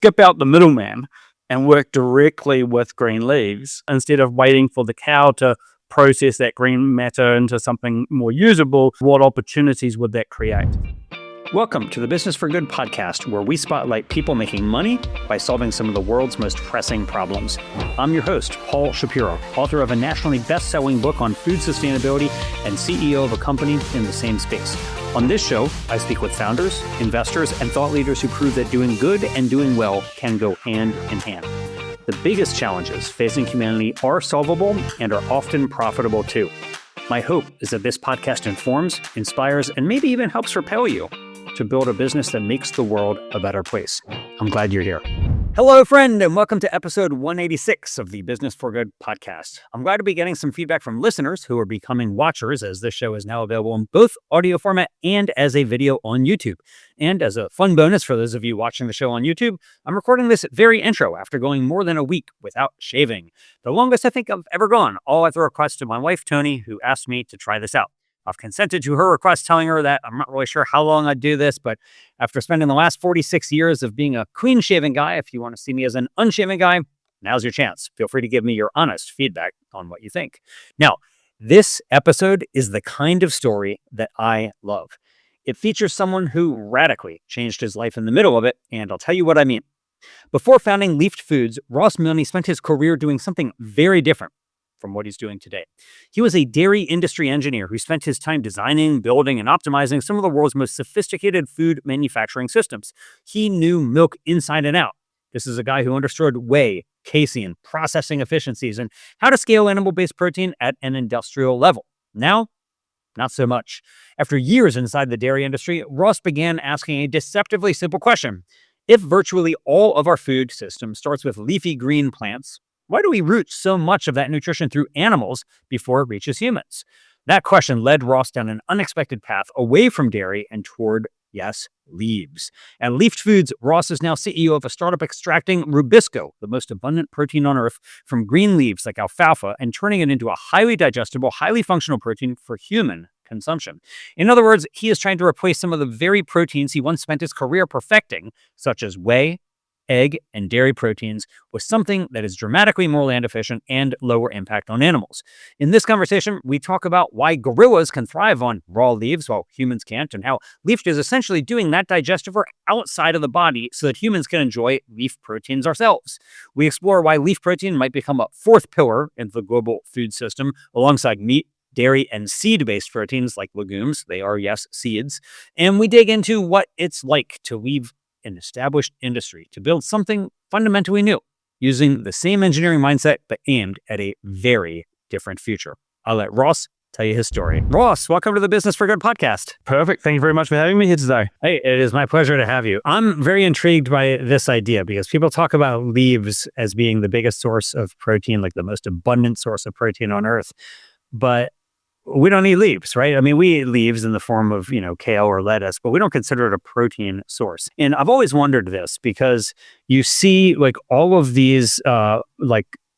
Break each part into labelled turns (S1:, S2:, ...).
S1: skip out the middleman and work directly with green leaves instead of waiting for the cow to process that green matter into something more usable, what opportunities would that create?
S2: Welcome to the Business for Good podcast, where we spotlight people making money by solving some of the world's most pressing problems. I'm your host, Paul Shapiro, author of a nationally best-selling book on food sustainability and CEO of a company in the same space. On this show, I speak with founders, investors, and thought leaders who prove that doing good and doing well can go hand in hand. The biggest challenges facing humanity are solvable and are often profitable too. My hope is that this podcast informs, inspires, and maybe even helps propel you to build a business that makes the world a better place. I'm glad you're here. Hello, friend, and welcome to episode 186 of the Business for Good podcast. I'm glad to be getting some feedback from listeners who are becoming watchers, as this show is now available in both audio format and as a video on YouTube. And as a fun bonus for those of you watching the show on YouTube, I'm recording this very intro after going more than a week without shaving. The longest I think I've ever gone, all at the request of my wife, Tony, who asked me to try this out. I've consented to her request, telling her that I'm not really sure how long I'd do this, but after spending the last 46 years of being a clean-shaven guy, if you want to see me as an unshaven guy, now's your chance. Feel free to give me your honest feedback on what you think. Now, this episode is the kind of story that I love. It features someone who radically changed his life in the middle of it, and I'll tell you what I mean. Before founding Leaft Foods, Ross Milne spent his career doing something very different from what he's doing today. He was a dairy industry engineer who spent his time designing, building, and optimizing some of the world's most sophisticated food manufacturing systems. He knew milk inside and out. This is a guy who understood whey, casein, processing efficiencies, and how to scale animal-based protein at an industrial level. Now, not so much. After years inside the dairy industry, Ross began asking a deceptively simple question. If virtually all of our food system starts with leafy green plants, why do we route so much of that nutrition through animals before it reaches humans? That question led Ross down an unexpected path away from dairy and toward, yes, leaves. At Leaft Foods, Ross is now CEO of a startup extracting Rubisco, the most abundant protein on earth, from green leaves like alfalfa and turning it into a highly digestible, highly functional protein for human consumption. In other words, he is trying to replace some of the very proteins he once spent his career perfecting, such as whey, egg, and dairy proteins, with something that is dramatically more land efficient and lower impact on animals. In this conversation, we talk about why gorillas can thrive on raw leaves while humans can't, and how Leaft is essentially doing that digestive work outside of the body so that humans can enjoy leaf proteins ourselves. We explore why leaf protein might become a fourth pillar in the global food system alongside meat, dairy, and seed-based proteins like legumes. They are, yes, seeds. And we dig into what it's like to leave an established industry to build something fundamentally new using the same engineering mindset but aimed at a very different future. I'll let Ross tell you his story. Ross, welcome to the Business for Good podcast.
S1: Perfect. Thank you very much for having me here today.
S2: Hey, it is my pleasure to have you. I'm very intrigued by this idea because people talk about leaves as being the biggest source of protein, like the most abundant source of protein on earth. But we don't eat leaves, right? I mean, we eat leaves in the form of, kale or lettuce, but we don't consider it a protein source. And I've always wondered this because you see like all of these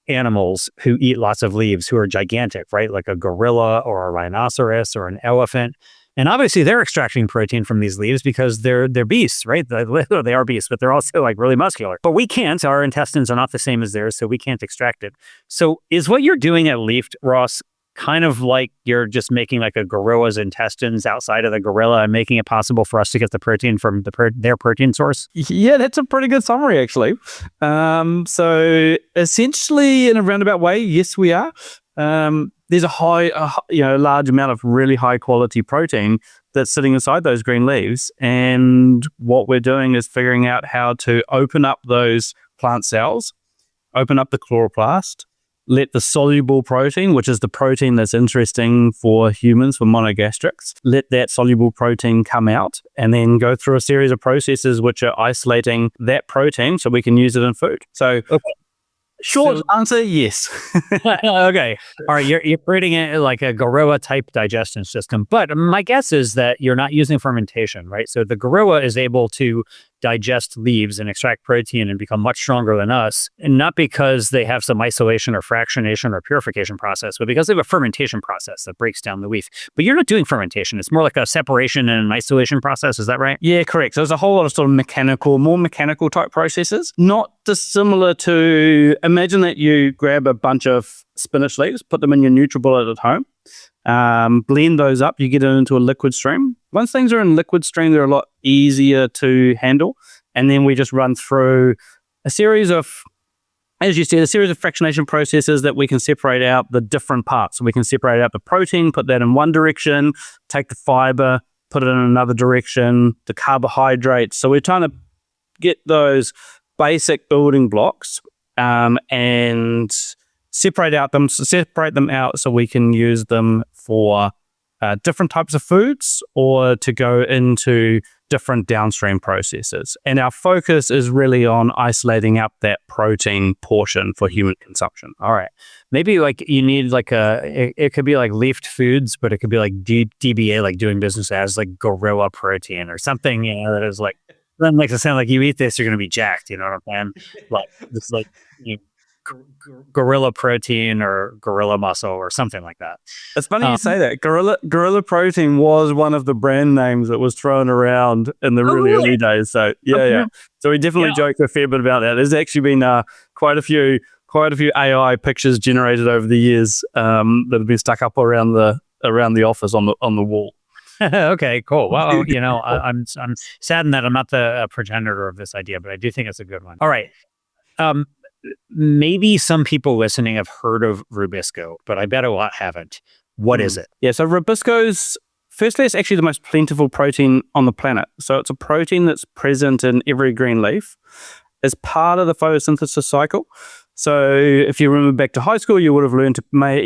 S2: animals who eat lots of leaves who are gigantic, right? Like a gorilla or a rhinoceros or an elephant. And obviously they're extracting protein from these leaves because they're beasts, right? They are beasts, but they're also like really muscular. But we can't. Our intestines are not the same as theirs, so we can't extract it. So is what you're doing at Leaft, Ross, kind of like you're just making like a gorilla's intestines outside of the gorilla and making it possible for us to get the protein from their protein source?
S1: Yeah, that's a pretty good summary, actually. So essentially, in a roundabout way, yes, we are. There's a large amount of really high quality protein that's sitting inside those green leaves. And what we're doing is figuring out how to open up those plant cells, open up the chloroplast, let the soluble protein, which is the protein that's interesting for humans, for monogastrics, let that soluble protein come out and then go through a series of processes which are isolating that protein so we can use it in food. So, short answer, yes.
S2: Okay. All right. You're creating it like a gorilla type digestion system. But my guess is that you're not using fermentation, right? So the gorilla is able to digest leaves and extract protein and become much stronger than us, and not because they have some isolation or fractionation or purification process, but because they have a fermentation process that breaks down the leaf. But you're not doing fermentation. It's more like a separation and an isolation process. Is that right?
S1: Yeah, correct. So there's a whole lot of sort of more mechanical type processes, not dissimilar to, imagine that you grab a bunch of spinach leaves, put them in your NutriBullet at home, blend those up, you get it into a liquid stream. Once things are in liquid stream, they're a lot easier to handle. And then we just run through a series of, as you said, a series of fractionation processes that we can separate out the different parts. So we can separate out the protein, put that in one direction, take the fiber, put it in another direction, the carbohydrates. So we're trying to get those basic building blocks and separate them out so we can use them for different types of foods or to go into different downstream processes. And our focus is really on isolating out that protein portion for human consumption.
S2: All right. Maybe like you need like it could be like Leaft Foods, but it could be like DBA, like doing business as like gorilla protein or something, that is like, doesn't like to sound like you eat this, you're going to be jacked. You know what I'm saying? Like this, like, gorilla protein or gorilla muscle or something like that.
S1: It's funny you say that. Gorilla protein was one of the brand names that was thrown around in the really early days. So yeah. So we definitely joked a fair bit about that. There's actually been quite a few AI pictures generated over the years that have been stuck up around the office on the wall.
S2: Okay, cool. Well, I'm saddened that I'm not the progenitor of this idea, but I do think it's a good one. All right. Maybe some people listening have heard of Rubisco, but I bet a lot haven't. What is it?
S1: Yeah, so Rubisco's, firstly, it's actually the most plentiful protein on the planet. So it's a protein that's present in every green leaf as part of the photosynthesis cycle. So if you remember back to high school, you would have learned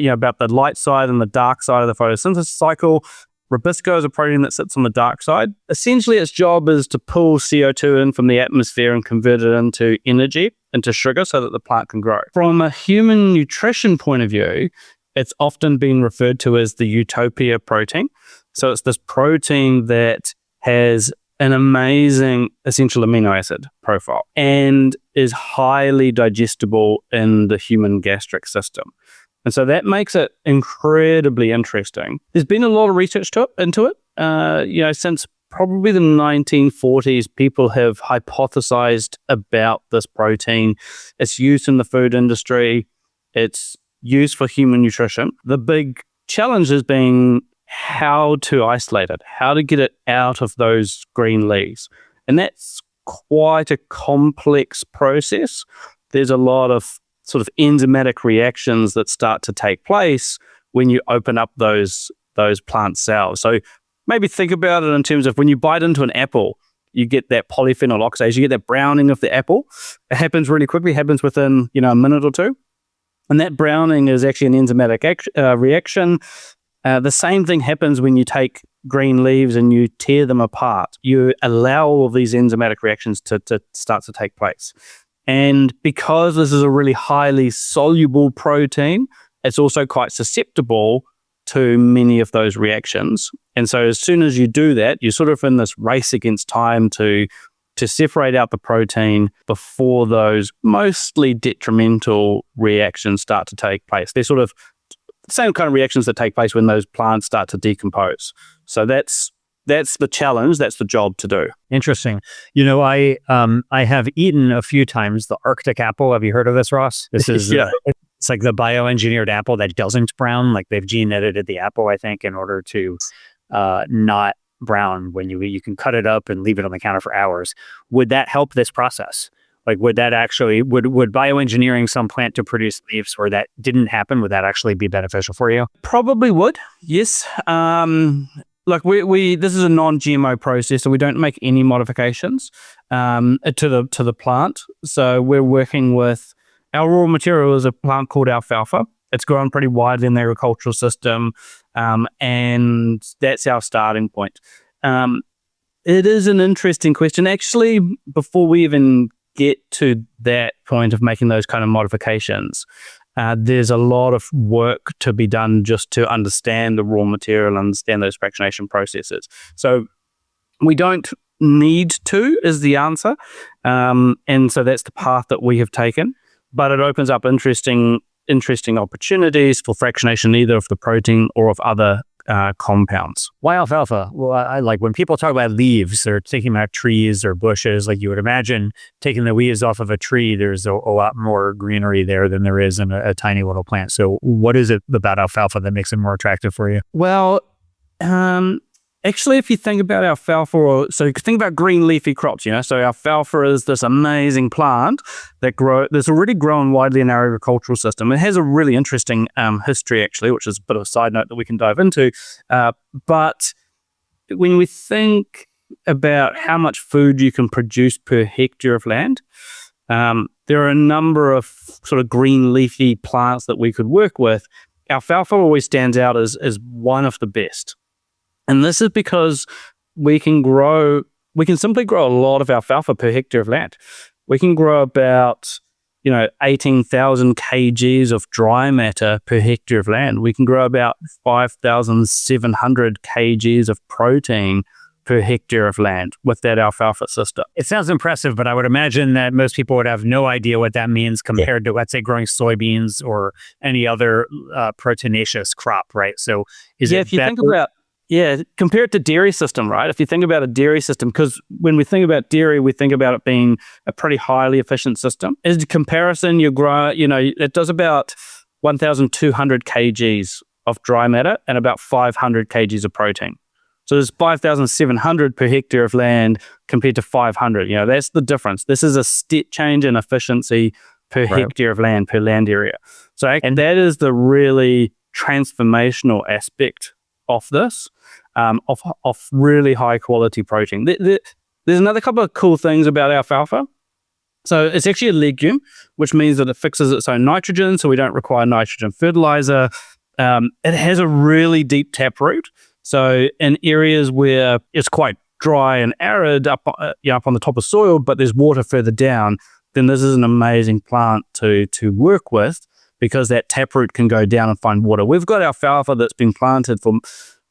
S1: about the light side and the dark side of the photosynthesis cycle. Rubisco is a protein that sits on the dark side. Essentially, its job is to pull CO2 in from the atmosphere and convert it into energy, into sugar, so that the plant can grow. From a human nutrition point of view, it's often been referred to as the utopia protein. So it's this protein that has an amazing essential amino acid profile and is highly digestible in the human gastric system. And so that makes it incredibly interesting. There's been a lot of research into it. Since probably the 1940s, people have hypothesized about this protein. It's used in the food industry. It's used for human nutrition. The big challenge has been how to isolate it, how to get it out of those green leaves. And that's quite a complex process. There's a lot of sort of enzymatic reactions that start to take place when you open up those plant cells. So maybe think about it in terms of when you bite into an apple, you get that polyphenol oxidase, you get that browning of the apple. It happens really quickly, happens within a minute or two. And that browning is actually an enzymatic reaction. The same thing happens when you take green leaves and you tear them apart. You allow all of these enzymatic reactions to start to take place. And because this is a really highly soluble protein, it's also quite susceptible to many of those reactions. And so as soon as you do that, you're sort of in this race against time to separate out the protein before those mostly detrimental reactions start to take place. They're sort of the same kind of reactions that take place when those plants start to decompose. So that's the challenge. That's the job to do.
S2: Interesting. I have eaten a few times the Arctic apple. Have you heard of this, Ross? This is it's like the bioengineered apple that doesn't brown. Like they've gene edited the apple, I think, in order to not brown when you can cut it up and leave it on the counter for hours. Would that help this process? Like, would bioengineering some plant to produce leaves where that didn't happen, would that actually be beneficial for you?
S1: Probably would. Yes. Like this is a non-GMO process, so we don't make any modifications to the plant. So we're working with our raw material is a plant called Alfalfa. It's grown pretty widely in the agricultural system, and that's our starting point. It is an interesting question. Actually, before we even get to that point of making those kind of modifications, there's a lot of work to be done just to understand the raw material, understand those fractionation processes. So we don't need to is the answer. And so that's the path that we have taken. But it opens up interesting opportunities for fractionation, either of the protein or of other compounds.
S2: Why alfalfa? Well, I like when people talk about leaves, they're thinking about trees or bushes. Like you would imagine taking the leaves off of a tree, there's a lot more greenery there than there is in a tiny little plant. So what is it about alfalfa that makes it more attractive for you?
S1: Well, actually, if you think about alfalfa, so you think about green leafy crops, so alfalfa is this amazing plant that's already grown widely in our agricultural system. It has a really interesting history, actually, which is a bit of a side note that we can dive into. But when we think about how much food you can produce per hectare of land, there are a number of sort of green leafy plants that we could work with. Alfalfa always stands out as one of the best. And this is because we can simply grow a lot of alfalfa per hectare of land. We can grow about, 18,000 kgs of dry matter per hectare of land. We can grow about 5,700 kgs of protein per hectare of land with that alfalfa system.
S2: It sounds impressive, but I would imagine that most people would have no idea what that means compared to, let's say, growing soybeans or any other proteinaceous crop, right? So
S1: if you think about compare it to dairy system, right? If you think about a dairy system, because when we think about dairy, we think about it being a pretty highly efficient system. As a comparison, it does about 1,200 kgs of dry matter and about 500 kgs of protein. So there's 5,700 per hectare of land compared to 500. That's the difference. This is a step change in efficiency per hectare of land, per land area. And that is the really transformational aspect of this, of really high quality protein. There's another couple of cool things about alfalfa. So it's actually a legume, which means that it fixes its own nitrogen, so we don't require nitrogen fertilizer. It has a really deep taproot. So in areas where it's quite dry and arid up on the top of soil, but there's water further down, then this is an amazing plant to work with, because that taproot can go down and find water. We've got alfalfa that's been planted for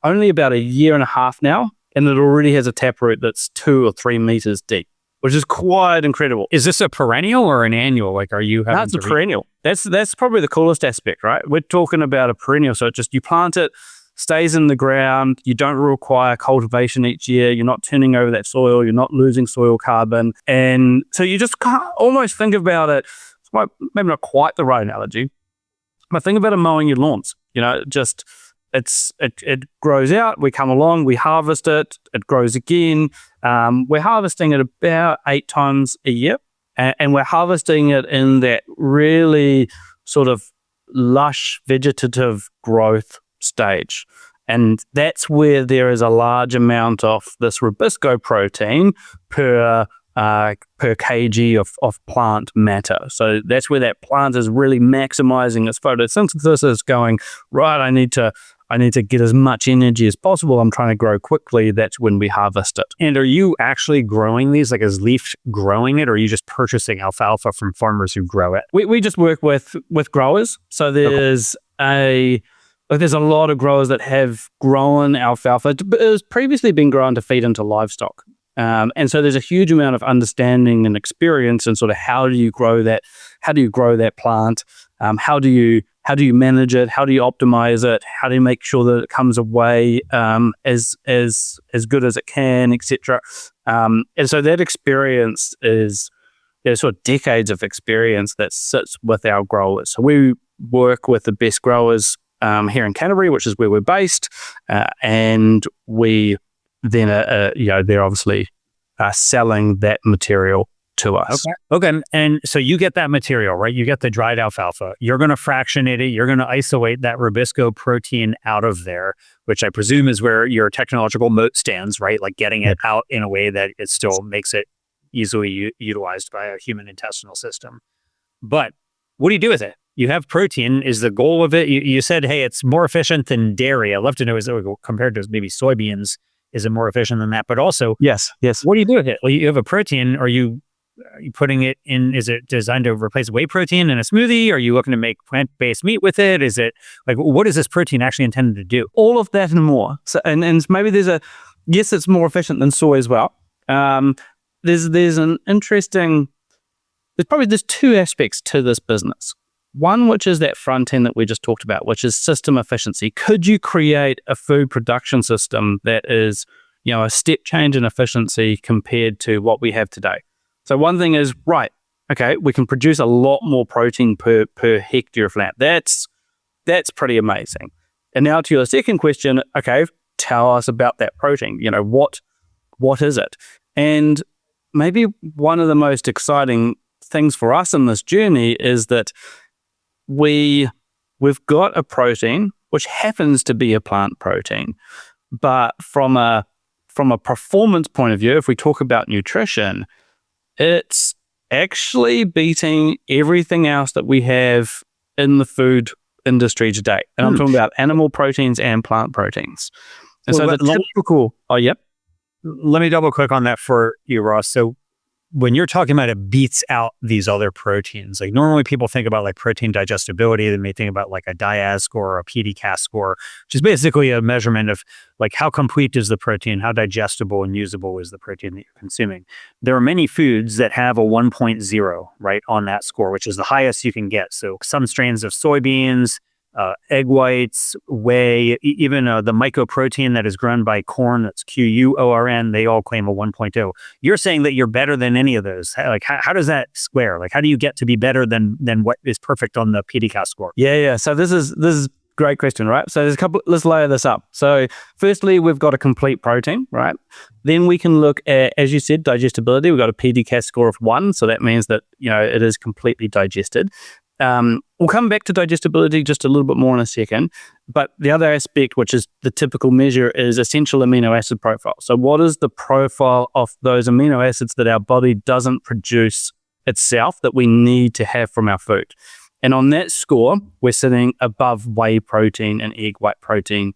S1: only about a year and a half now, and it already has a taproot that's 2 or 3 meters deep, which is quite incredible.
S2: Is this a perennial or an annual? Like, are you having
S1: That's a perennial. That's probably the coolest aspect, right? We're talking about a perennial. So you plant it, stays in the ground. You don't require cultivation each year. You're not turning over that soil. You're not losing soil carbon. And so you just can't almost think about it. Maybe not quite the right analogy, but think about it mowing your lawns. It grows out. We come along, we harvest it. It grows again. We're harvesting it about 8 times a year, and we're harvesting it in that really sort of lush vegetative growth stage. And that's where there is a large amount of this Rubisco protein per kg of plant matter. So that's where that plant is really maximizing its photosynthesis. It's going, right, I need to get as much energy as possible. I'm trying to grow quickly. That's when we harvest it.
S2: And are you actually growing these? Like, is Leaft growing it, or are you just purchasing alfalfa from farmers who grow it?
S1: We just work with growers. So there's a lot of growers that have grown alfalfa. It has previously been grown to feed into livestock. And so there's a huge amount of understanding and experience in sort of how do you grow that plant? How do you manage it? How do you optimize it? How do you make sure that it comes away as good as it can, etc. And so that experience is sort of decades of experience that sits with our growers. So we work with the best growers here in Canterbury, which is where we're based, and we then they're obviously selling that material to us.
S2: Okay. And so you get that material, right? You get the dried alfalfa. You're going to fractionate it. You're going to isolate that Rubisco protein out of there, which I presume is where your technological moat stands, right? Like getting it out in a way that it still makes it easily utilized by a human intestinal system. But what do you do with it? You have protein. Is the goal of it? You said, hey, it's more efficient than dairy. I'd love to know, is it compared to maybe soybeans, is it more efficient than that? But also,
S1: yes.
S2: What do you do with it? Well, you have a protein. Are you putting it in? Is it designed to replace whey protein in a smoothie? Are you looking to make plant-based meat with it? Is it like, what is this protein actually intended to do?
S1: All of that and more. So, and maybe it's more efficient than soy as well. There's an interesting, there's two aspects to this business. One, which is that front end that we just talked about, which is system efficiency. Could you create a food production system that is, a step change in efficiency compared to what we have today? So one thing is, right, okay, we can produce a lot more protein per hectare of land. That's pretty amazing. And now to your second question, okay, tell us about that protein. What is it? And maybe one of the most exciting things for us in this journey is that we've got a protein which happens to be a plant protein, but from a performance point of view, if we talk about nutrition, it's actually beating everything else that we have in the food industry today. And I'm talking about animal proteins and plant proteins. And so the typical,
S2: let me double click on that for you, Ross. So when you're talking about it beats out these other proteins, like normally people think about like protein digestibility, they may think about like a DIAS score or a PDCAS score, which is basically a measurement of like how complete is the protein, how digestible and usable is the protein that you're consuming. There are many foods that have a 1.0, right, on that score, which is the highest you can get. So some strains of soybeans, egg whites, whey, even the mycoprotein that is grown by corn, that's QUORN, they all claim a 1.0. You're saying that you're better than any of those. Like, how does that square? Like, how do you get to be better than what is perfect on the PDCAS score?
S1: Yeah. So this is a great question, right? So there's a couple, let's layer this up. So firstly, we've got a complete protein, right? Then we can look at, as you said, digestibility. We've got a PDCAS score of 1. So that means that, it is completely digested. We'll come back to digestibility just a little bit more in a second, but the other aspect, which is the typical measure, is essential amino acid profile. So what is the profile of those amino acids that our body doesn't produce itself that we need to have from our food? And on that score, we're sitting above whey protein and egg white protein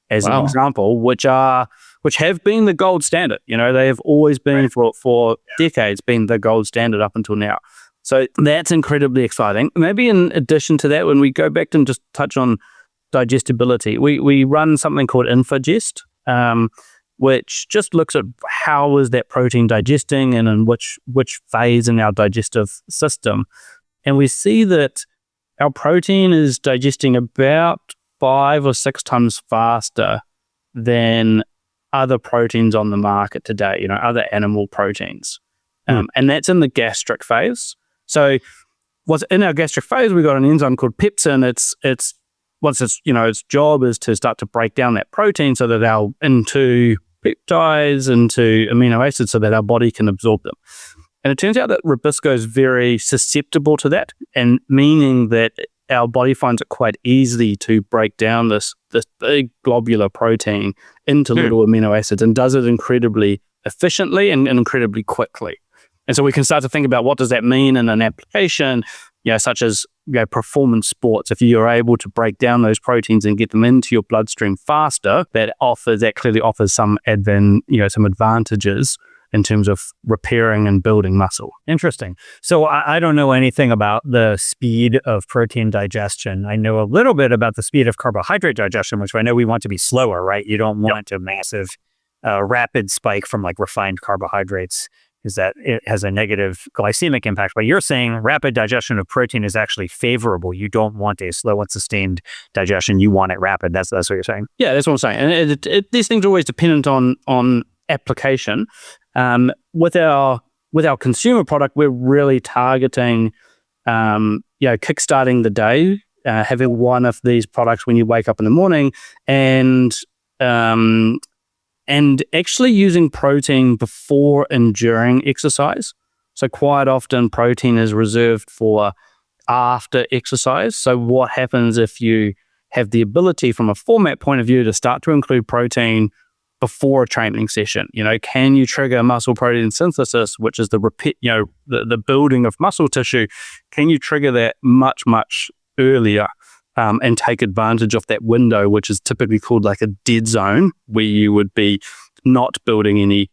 S1: as an example, which have been the gold standard. They have always been for decades been the gold standard up until now. So that's incredibly exciting. Maybe in addition to that, when we go back and just touch on digestibility, we run something called InfoGest, which just looks at how is that protein digesting and in which phase in our digestive system. And we see that our protein is digesting about 5 or 6 times faster than other proteins on the market today, other animal proteins. And that's in the gastric phase. So what's in our gastric phase, we've got an enzyme called pepsin. Its job is to start to break down that protein so that into peptides, into amino acids, so that our body can absorb them. And it turns out that Rubisco is very susceptible to that, and meaning that our body finds it quite easy to break down this big globular protein into little amino acids, and does it incredibly efficiently and incredibly quickly. And so we can start to think about what does that mean in an application, such as performance sports. If you're able to break down those proteins and get them into your bloodstream faster, that clearly offers some advantages in terms of repairing and building muscle.
S2: Interesting. So I don't know anything about the speed of protein digestion. I know a little bit about the speed of carbohydrate digestion, which I know we want to be slower, right? You don't want a massive, rapid spike from like refined carbohydrates, is that it has a negative glycemic impact. But you're saying rapid digestion of protein is actually favorable. You don't want a slow and sustained digestion. You want it rapid. That's what you're saying.
S1: Yeah, that's what I'm saying. And these things are always dependent on application. With our consumer product, we're really targeting, kickstarting the day, having one of these products when you wake up in the morning, and actually using protein before and during exercise. So quite often protein is reserved for after exercise. So what happens if you have the ability from a format point of view to start to include protein before a training session? Can you trigger muscle protein synthesis, which is the building of muscle tissue? Can you trigger that much, much earlier? And take advantage of that window, which is typically called like a dead zone, where you would be not building any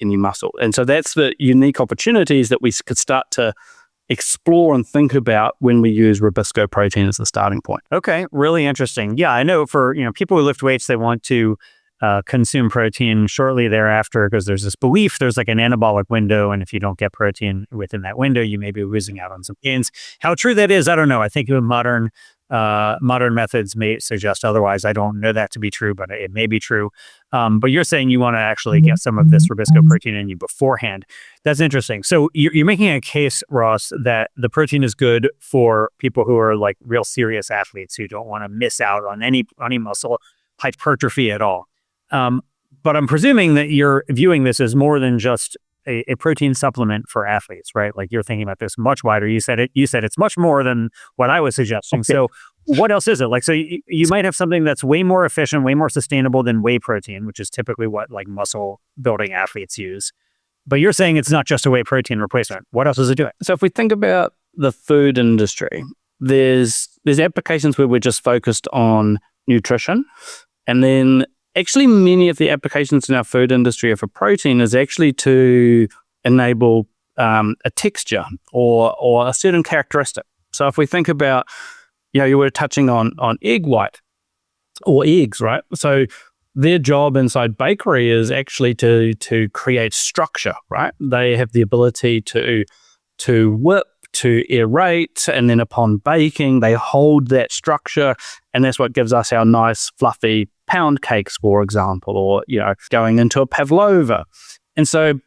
S1: muscle. And so that's the unique opportunities that we could start to explore and think about when we use Rubisco protein as the starting point.
S2: Okay, really interesting. Yeah, I know for people who lift weights, they want to consume protein shortly thereafter because there's this belief there's like an anabolic window, and if you don't get protein within that window, you may be losing out on some gains. How true that is, I don't know. I think modern methods may suggest otherwise. I don't know that to be true, but it may be true. But you're saying you want to actually get some of this Rubisco protein in you beforehand. That's interesting. So you're making a case, Ross, that the protein is good for people who are like real serious athletes who don't want to miss out on any muscle hypertrophy at all. But I'm presuming that you're viewing this as more than just a protein supplement for athletes, right? Like you're thinking about this much wider. You said it's much more than what I was suggesting. Okay. So what else is it? Like, so you might have something that's way more efficient, way more sustainable than whey protein, which is typically what like muscle building athletes use. But you're saying it's not just a whey protein replacement. What else is it doing?
S1: So if we think about the food industry, there's applications where we're just focused on nutrition, and then actually many of the applications in our food industry for protein is actually to enable a texture or a certain characteristic. So if we think about, you were touching on egg white or eggs, right? So their job inside bakery is actually to create structure, right? They have the ability to whip, to aerate, and then upon baking, they hold that structure, and that's what gives us our nice fluffy pound cakes, for example, or going into a pavlova. And so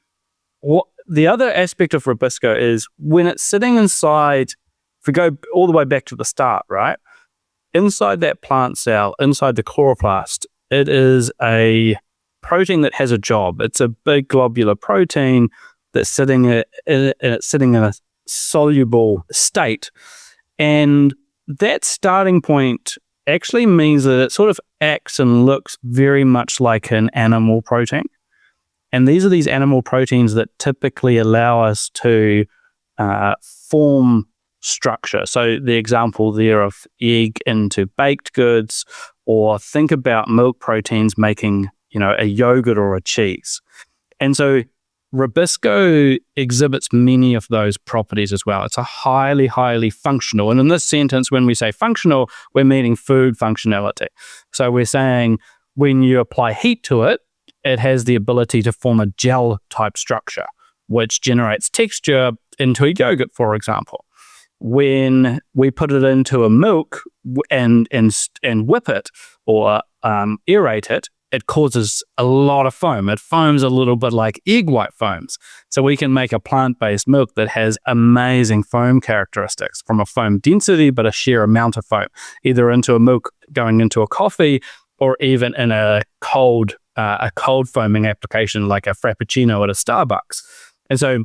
S1: what the other aspect of Rubisco is when it's sitting inside, if we go all the way back to the start, right? Inside that plant cell, inside the chloroplast, it is a protein that has a job. It's a big globular protein that's sitting in a soluble state. And that starting point actually means that it sort of acts and looks very much like an animal protein. And these are these animal proteins that typically allow us to form structure. So the example there of egg into baked goods, or think about milk proteins making, a yogurt or a cheese. And so Rubisco exhibits many of those properties as well. It's a highly, highly functional. And in this sentence, when we say functional, we're meaning food functionality. So we're saying when you apply heat to it, it has the ability to form a gel type structure, which generates texture into a yogurt, for example. When we put it into a milk and whip it or aerate it, it causes a lot of foam. It foams a little bit like egg white foams. So we can make a plant-based milk that has amazing foam characteristics from a foam density, but a sheer amount of foam, either into a milk going into a coffee or even in a cold foaming application like a Frappuccino at a Starbucks. And so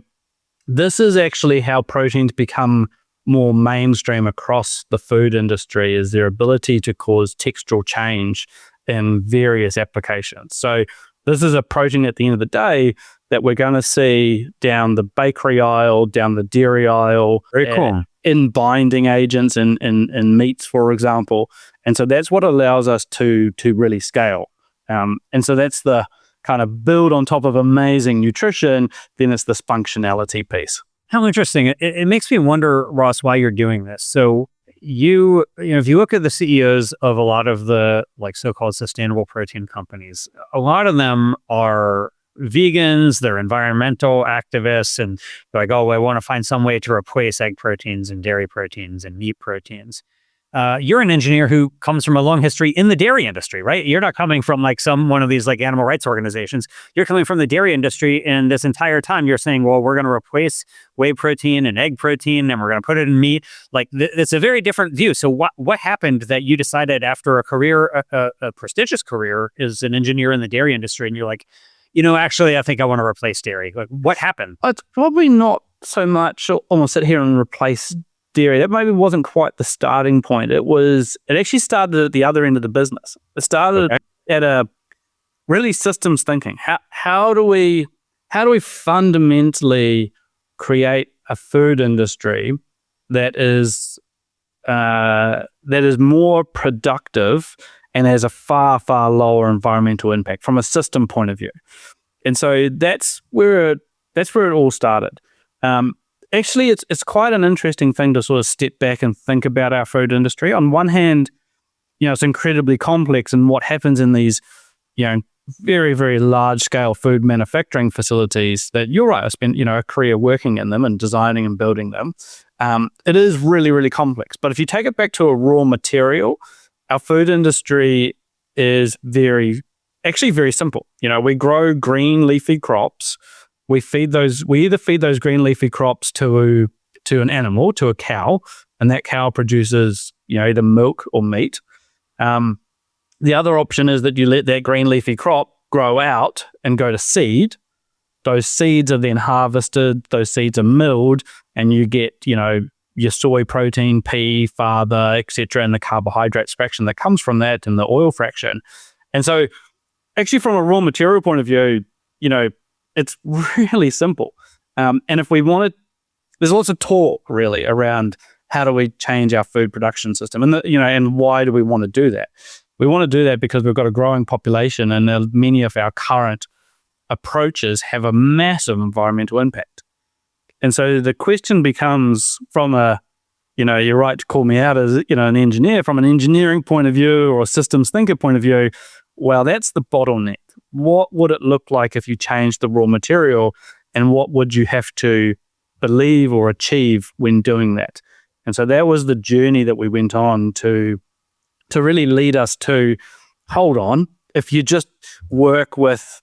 S1: this is actually how proteins become more mainstream across the food industry, is their ability to cause textural change in various applications. So this is a protein at the end of the day that we're going to see down the bakery aisle, down the dairy aisle.
S2: Very cool.
S1: In binding agents in meats, for example. And so that's what allows us to really scale. And so that's the kind of build on top of amazing nutrition, then it's this functionality piece.
S2: How interesting. It makes me wonder, Ross, why you're doing this. So if you look at the CEOs of a lot of the like so-called sustainable protein companies, a lot of them are vegans, they're environmental activists, and they're like, oh, I want to find some way to replace egg proteins and dairy proteins and meat proteins. You're an engineer who comes from a long history in the dairy industry, right? You're not coming from like one of these like animal rights organizations. You're coming from the dairy industry, and this entire time you're saying, well, we're going to replace whey protein and egg protein, and we're going to put it in meat. Like it's a very different view. So what happened that you decided after a career, a prestigious career, as an engineer in the dairy industry, and you're like, actually, I think I want to replace dairy. Like, what happened?
S1: It's probably not so much almost sit here and replace dairy. That maybe wasn't quite the starting point. It actually started at the other end of the business. It started at a really systems thinking. How do we fundamentally create a food industry that is more productive and has a far, far lower environmental impact from a system point of view? And so that's where it all started. Actually, it's quite an interesting thing to sort of step back and think about our food industry. On one hand, it's incredibly complex, and what happens in these, very, very large scale food manufacturing facilities that you're right, I spent, a career working in them and designing and building them. It is really, really complex. But if you take it back to a raw material, our food industry is actually very simple. We grow green leafy crops. We either feed those green leafy crops to an animal, to a cow, and that cow produces, either milk or meat. The other option is that you let that green leafy crop grow out and go to seed. Those seeds are then harvested, those seeds are milled, and you get, your soy protein, pea, fava, etc., and the carbohydrates fraction that comes from that and the oil fraction. And so actually from a raw material point of view, it's really simple. And if we want to, there's lots of talk really around how do we change our food production system, and and why do we want to do that? We want to do that because we've got a growing population, and many of our current approaches have a massive environmental impact. And so the question becomes, from you're right to call me out as an engineer, from an engineering point of view or a systems thinker point of view, well, that's the bottleneck. What would it look like if you changed the raw material, and what would you have to believe or achieve when doing that? And so that was the journey that we went on to really lead us to, hold on, if you just work with,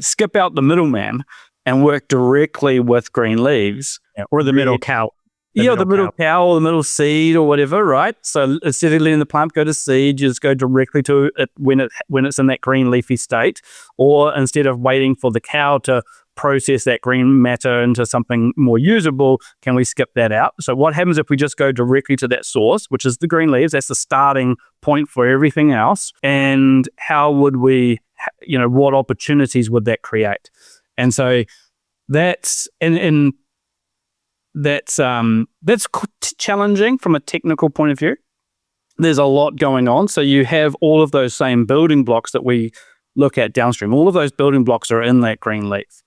S1: skip out the middle-man and work directly with green leaves.
S2: Or the middle cow.
S1: The middle cow or the middle seed or whatever, right? So instead of letting the plant go to seed, you just go directly to it when it's in that green leafy state. Or instead of waiting for the cow to process that green matter into something more usable, can we skip that out? So what happens if we just go directly to that source, which is the green leaves? That's the starting point for everything else. And how would we, what opportunities would that create? And so that's challenging from a technical point of view. There's a lot going on. So you have all of those same building blocks that we look at downstream. All of those building blocks are in that green leaf.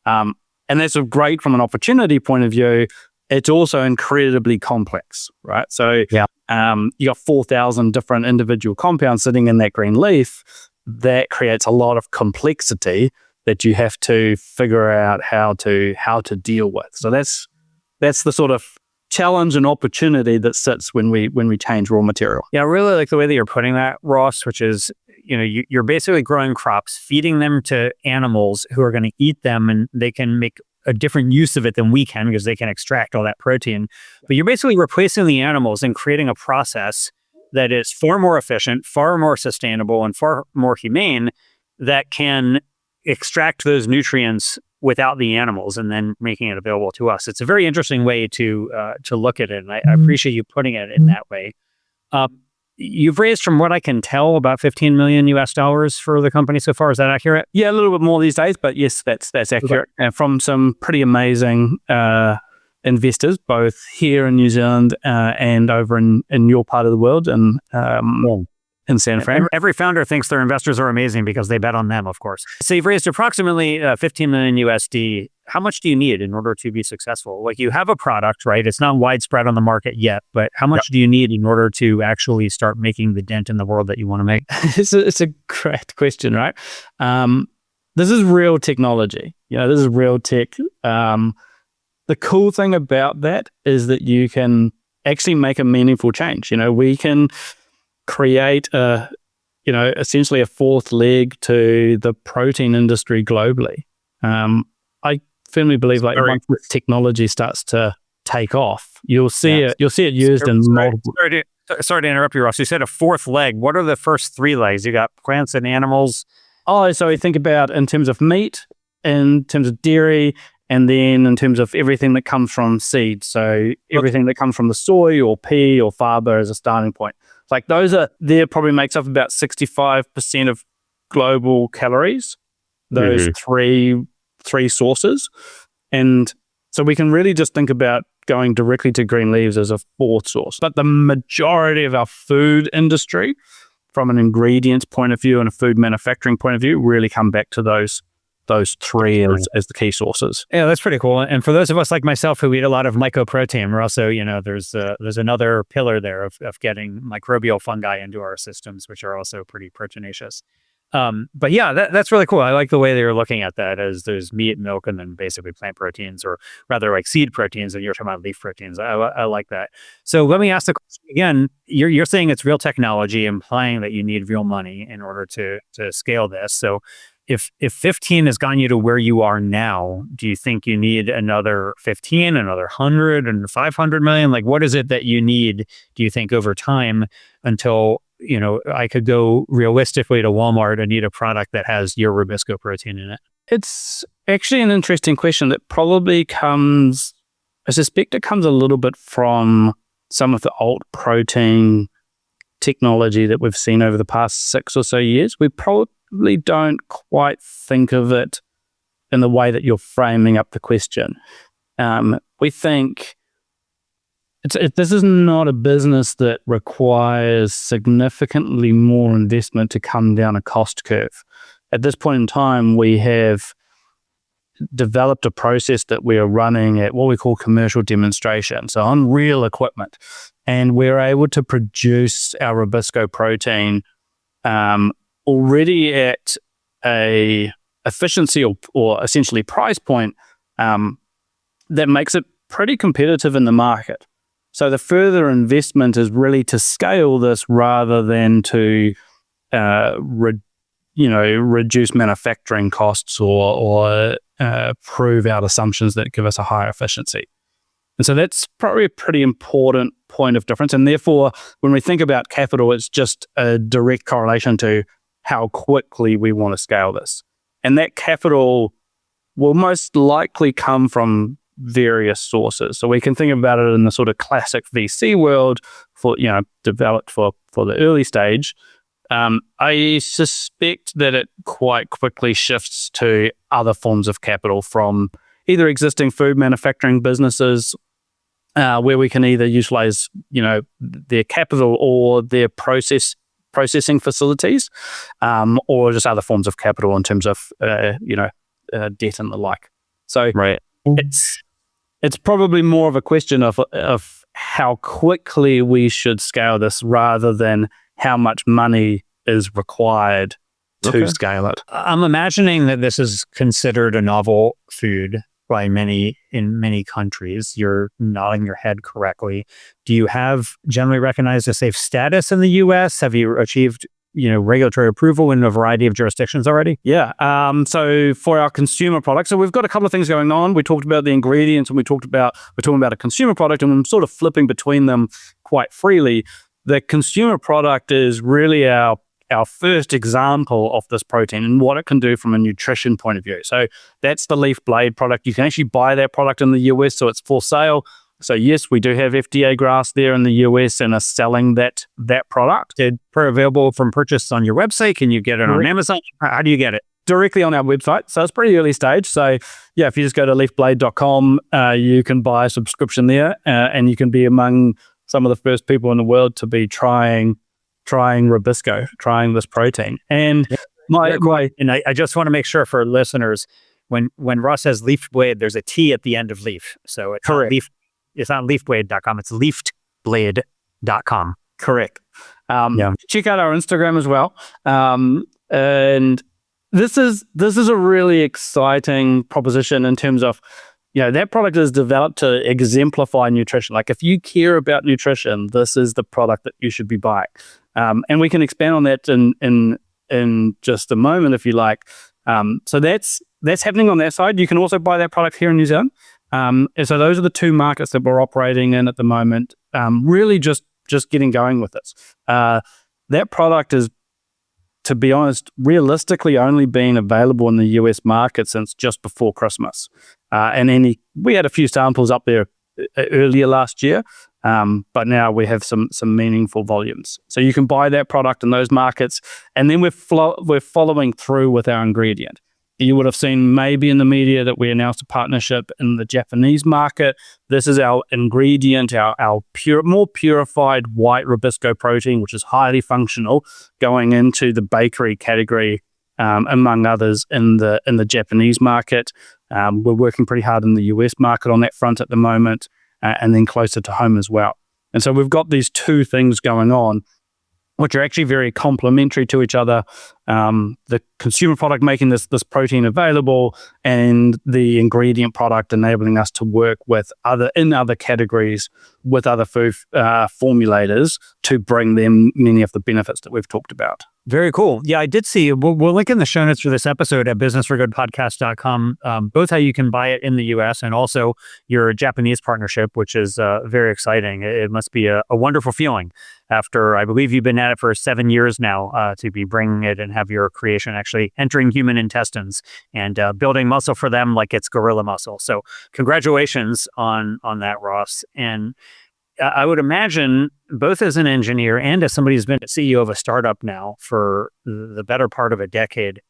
S1: And that's great from an opportunity point of view. It's also incredibly complex, right? So you got 4,000 different individual compounds sitting in that green leaf. That creates a lot of complexity that you have to figure out how to deal with. So that's the sort of challenge and opportunity that sits when we change raw material.
S2: Yeah, I really like the way that you're putting that, Ross, which is, you're basically growing crops, feeding them to animals who are going to eat them, and they can make a different use of it than we can because they can extract all that protein. But you're basically replacing the animals and creating a process that is far more efficient, far more sustainable, and far more humane that can extract those nutrients without the animals and then making it available to us. It's a very interesting way to look at it, and I appreciate you putting it in that way. You've raised, from what I can tell, about $15 million for the company so far. Is that accurate?
S1: Yeah, a little bit more these days, but yes, that's accurate.
S2: Okay.
S1: From some pretty amazing investors, both here in New Zealand and over in your part of the world, and in San Fran.
S2: Every founder thinks their investors are amazing because they bet on them, of course. So you've raised approximately $15 million USD. How much do you need in order to be successful? Like, you have a product, right? It's not widespread on the market yet, but how much do you need in order to actually start making the dent in the world that you want to make?
S1: It's a great question, right? This is real technology. This is real tech. The cool thing about that is that you can actually make a meaningful change. We can create essentially a fourth leg to the protein industry globally. I firmly believe once this technology starts to take off, you'll see it used in multiple.
S2: Sorry to interrupt you, Ross. You said a fourth leg. What are the first three legs? You got plants and animals.
S1: Oh, so we think about in terms of meat, in terms of dairy, and then in terms of everything that comes from seed. So everything that comes from the soy or pea or fava as a starting point. Like there probably makes up about 65% of global calories, those three sources. And so we can really just think about going directly to green leaves as a fourth source. But the majority of our food industry, from an ingredients point of view and a food manufacturing point of view, really come back to those three as the key sources.
S2: Yeah, that's pretty cool. And for those of us like myself who eat a lot of mycoprotein, we're also, there's another pillar there of getting microbial fungi into our systems, which are also pretty proteinaceous. But yeah, that's really cool. I like the way they were looking at that as there's meat, milk, and then basically plant proteins, or rather like seed proteins, and you're talking about leaf proteins. I like that. So let me ask the question again. You're saying it's real technology, implying that you need real money in order to scale this. So if 15 has gotten you to where you are now, do you think you need another 15, another 100, and 500 million? Like, what is it that you need, do you think, over time until, I could go realistically to Walmart and eat a product that has your Rubisco protein in it?
S1: It's actually an interesting question that probably comes, I suspect it comes a little bit from some of the alt protein technology that we've seen over the past 6 or so years. We probably don't quite think of it in the way that you're framing up the question. We think this is not a business that requires significantly more investment to come down a cost curve. At this point in time, we have developed a process that we are running at what we call commercial demonstration, so on real equipment, and we're able to produce our Rubisco protein already at a efficiency or essentially price point that makes it pretty competitive in the market. So the further investment is really to scale this rather than to reduce manufacturing costs or prove out assumptions that give us a higher efficiency. And so that's probably a pretty important point of difference. And therefore, when we think about capital, it's just a direct correlation to how quickly we want to scale this. And that capital will most likely come from various sources. So we can think about it in the sort of classic VC world for, developed for the early stage. I suspect that it quite quickly shifts to other forms of capital from either existing food manufacturing businesses where we can either utilize, their capital or their processing facilities, or just other forms of capital in terms of, debt and the like. So
S2: right.
S1: It's probably more of a question of how quickly we should scale this rather than how much money is required to scale it.
S2: I'm imagining that this is considered a novel food by many in many countries. You're nodding your head correctly. Do you have generally recognized a safe status in the US? Have you achieved regulatory approval in a variety of jurisdictions already?
S1: Yeah. So for our consumer product, so we've got a couple of things going on. We talked about the ingredients and we're talking about a consumer product, and I'm sort of flipping between them quite freely. The consumer product is really our first example of this protein and what it can do from a nutrition point of view. So that's the Leaf Blade product. You can actually buy that product in the US, so it's for sale. So yes, we do have FDA grass there in the US and are selling that product.
S2: It's available from purchase on your website. Can you get it on Amazon? How do you get it?
S1: Directly on our website. So it's pretty early stage. So yeah, if you just go to leafblade.com, you can buy a subscription there and you can be among some of the first people in the world to be trying Rubisco, trying this protein. And
S2: I just want to make sure for listeners, when Ross says Leaf Blade, there's a T at the end of leaf. So it's
S1: correct.
S2: It's not leafblade.com, it's leaftblade.com.
S1: Correct. Check out our Instagram as well. And this is a really exciting proposition in terms of, that product is developed to exemplify nutrition. Like if you care about nutrition, this is the product that you should be buying. And we can expand on that in just a moment if you like. So that's happening on that side. You can also buy that product here in New Zealand. And so those are the two markets that we're operating in at the moment, really just getting going with this. That product is, to be honest, realistically only been available in the US market since just before Christmas. We had a few samples up there earlier last year, but now we have some meaningful volumes. So you can buy that product in those markets, and then we're following through with our ingredient. You would have seen maybe in the media that we announced a partnership in the Japanese market. This is our ingredient, our more purified white Rubisco protein, which is highly functional, going into the bakery category, among others in the Japanese market. We're working pretty hard in the US market on that front at the moment, and then closer to home as well. And so we've got these two things going on which are actually very complementary to each other. The consumer product making this protein available, and the ingredient product enabling us to work with other categories with other food formulators to bring them many of the benefits that we've talked about.
S2: Very cool. Yeah, I did see, we'll link in the show notes for this episode at businessforgoodpodcast.com, both how you can buy it in the US and also your Japanese partnership, which is very exciting. It must be a wonderful feeling after, I believe you've been at it for 7 years now, to be bringing it and have your creation actually entering human intestines and building muscle for them like it's gorilla muscle. So congratulations on that, Ross. And I would imagine, both as an engineer and as somebody who's been a CEO of a startup now for the better part of a decade,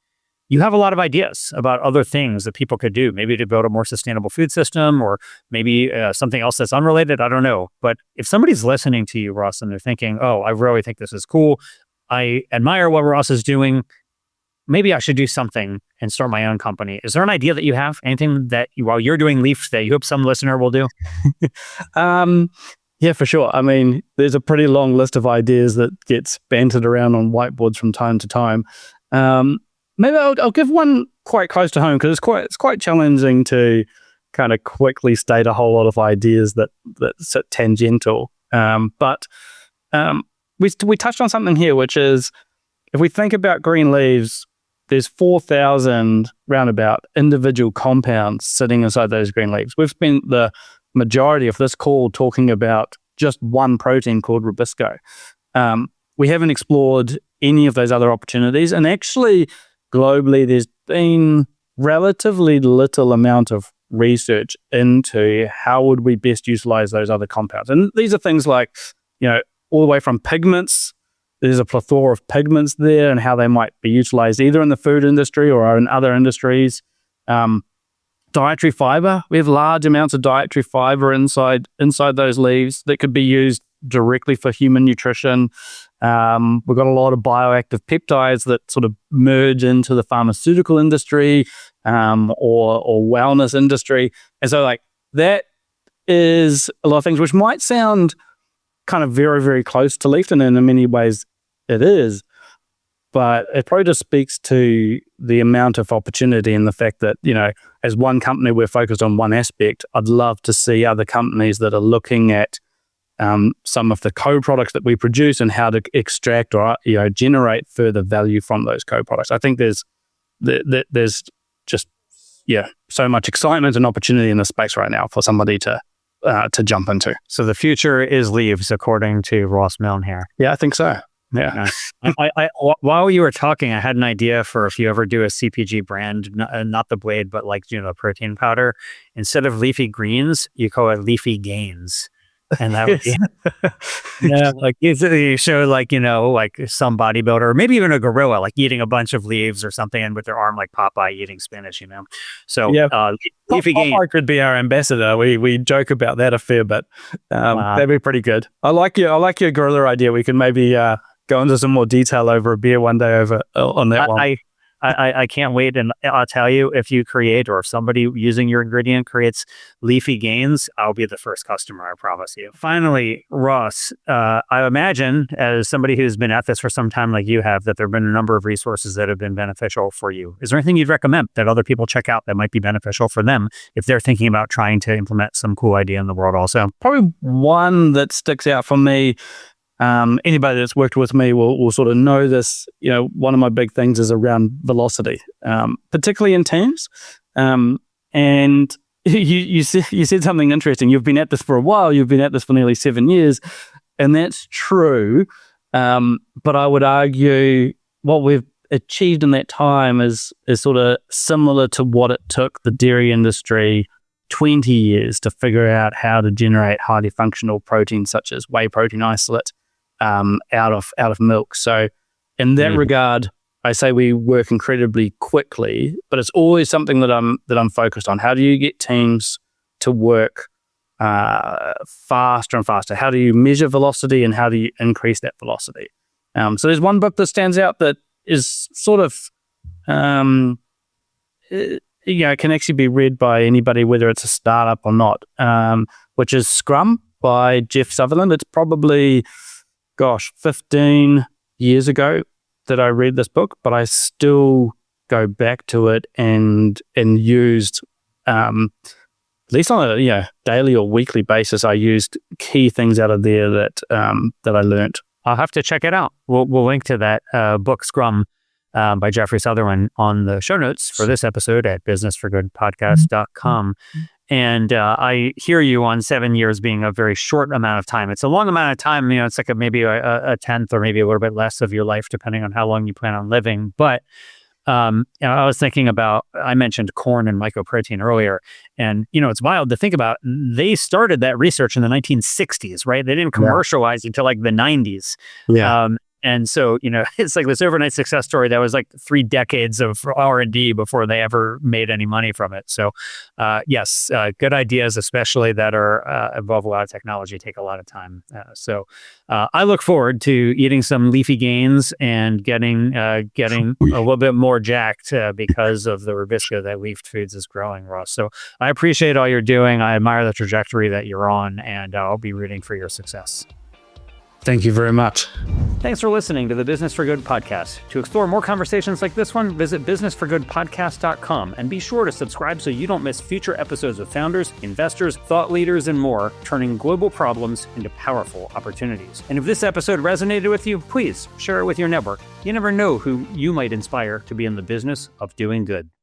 S2: you have a lot of ideas about other things that people could do, maybe to build a more sustainable food system, or maybe something else that's unrelated. I don't know. But if somebody's listening to you, Ross, and they're thinking, oh, I really think this is cool, I admire what Ross is doing, maybe I should do something and start my own company. Is there an idea that you have? Anything that while you're doing Leaft that you hope some listener will do?
S1: Yeah, for sure. I mean, there's a pretty long list of ideas that gets bantered around on whiteboards from time to time. Maybe I'll give one quite close to home, because it's quite challenging to kind of quickly state a whole lot of ideas that sit tangential. But we touched on something here, which is, if we think about green leaves, there's 4,000 roundabout individual compounds sitting inside those green leaves. We've spent the majority of this call talking about just one protein called Rubisco. We haven't explored any of those other opportunities, and actually globally there's been relatively little amount of research into how would we best utilize those other compounds. And these are things like, all the way from pigments. There's a plethora of pigments there, and how they might be utilized either in the food industry or in other industries. Dietary fiber. We have large amounts of dietary fiber inside those leaves that could be used directly for human nutrition. We've got a lot of bioactive peptides that sort of merge into the pharmaceutical industry or wellness industry. And so that is a lot of things which might sound kind of very, very close to Leaft, and in many ways it is. But it probably just speaks to the amount of opportunity and the fact that, as one company, we're focused on one aspect. I'd love to see other companies that are looking at some of the co-products that we produce and how to extract or generate further value from those co-products. I think there's just so much excitement and opportunity in the space right now for somebody to jump into.
S2: So the future is leaves, according to Ross Milne here.
S1: Yeah, I think so. Yeah.
S2: I while you were talking, I had an idea for if you ever do a CPG brand, not the blade, but the protein powder. Instead of leafy greens, you call it leafy gains. And that would be, you show some bodybuilder, or maybe even a gorilla, eating a bunch of leaves or something, and with their arm like Popeye eating spinach, So leafy gains.
S1: Popeye could be our ambassador. We joke about that a fair bit. That'd be pretty good. I like your gorilla idea. We can maybe go into some more detail over a beer one day on that one.
S2: I can't wait. And I'll tell you, if you create, or if somebody using your ingredient creates leafy gains, I'll be the first customer, I promise you. Finally, Ross, I imagine, as somebody who's been at this for some time like you have, that there have been a number of resources that have been beneficial for you. Is there anything you'd recommend that other people check out that might be beneficial for them if they're thinking about trying to implement some cool idea in the world also?
S1: Probably one that sticks out for me. Anybody that's worked with me will sort of know this. One of my big things is around velocity, particularly in teams. And you said something interesting. You've been at this for a while. You've been at this for nearly 7 years, and that's true. But I would argue what we've achieved in that time is sort of similar to what it took the dairy industry 20 years to figure out how to generate highly functional proteins such as whey protein isolate out of milk. So in that regard, I say we work incredibly quickly, but it's always something that I'm focused on. How do you get teams to work faster and faster? How do you measure velocity, and how do you increase that velocity? So there's one book that stands out that is sort of can actually be read by anybody, whether it's a startup or not, which is Scrum by Jeff Sutherland. It's probably 15 years ago that I read this book, but I still go back to it and used, at least on a daily or weekly basis, I used key things out of there that I learned.
S2: I'll have to check it out. We'll link to that book, Scrum, by Jeffrey Sutherland, on the show notes for this episode at businessforgoodpodcast.com. And I hear you on 7 years being a very short amount of time. It's a long amount of time. It's like maybe a tenth or maybe a little bit less of your life, depending on how long you plan on living. But I was thinking about, I mentioned corn and mycoprotein earlier, and it's wild to think about. They started that research in the 1960s, right? They didn't commercialize until like the 90s.
S1: Yeah.
S2: And so, it's like this overnight success story that was like 3 decades of R&D before they ever made any money from it. So, yes, good ideas, especially that are involve a lot of technology, take a lot of time. So, I look forward to eating some leafy greens and getting a little bit more jacked because of the Rubisco that Leaft Foods is growing, Ross. So, I appreciate all you're doing. I admire the trajectory that you're on, and I'll be rooting for your success.
S1: Thank you very much.
S2: Thanks for listening to the Business for Good podcast. To explore more conversations like this one, visit businessforgoodpodcast.com and be sure to subscribe so you don't miss future episodes with founders, investors, thought leaders, and more, turning global problems into powerful opportunities. And if this episode resonated with you, please share it with your network. You never know who you might inspire to be in the business of doing good.